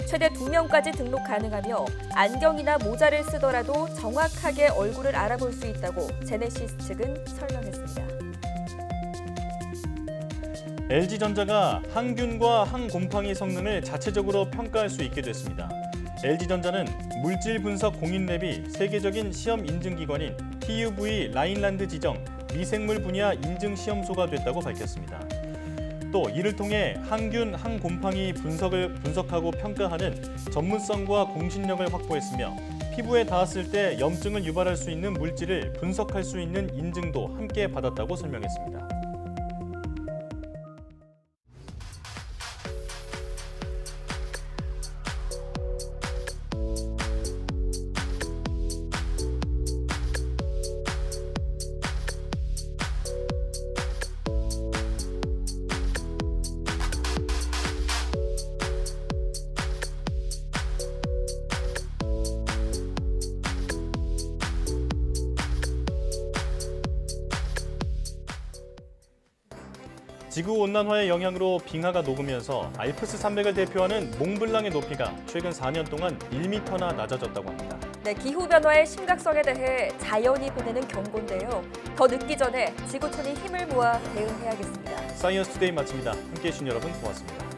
최대 2명까지 등록 가능하며 안경이나 모자를 쓰더라도 정확하게 얼굴을 알아볼 수 있다고 제네시스 측은 설명했습니다. LG전자가 항균과 항곰팡이 성능을 자체적으로 평가할 수 있게 됐습니다. LG전자는 물질 분석 공인랩이 세계적인 시험 인증기관인 TÜV 라인란드 지정 미생물 분야 인증 시험소가 됐다고 밝혔습니다. 또 이를 통해 항균, 항곰팡이 분석하고 평가하는 전문성과 공신력을 확보했으며 피부에 닿았을 때 염증을 유발할 수 있는 물질을 분석할 수 있는 인증도 함께 받았다고 설명했습니다. 지구온난화의 영향으로 빙하가 녹으면서 알프스 산맥을 대표하는 몽블랑의 높이가 최근 4년 동안 1m나 낮아졌다고 합니다. 네, 기후변화의 심각성에 대해 자연이 보내는 경고인데요. 더 늦기 전에 지구촌이 힘을 모아 대응해야겠습니다. 사이언스 투데이 마칩니다. 함께해 주신 여러분 고맙습니다.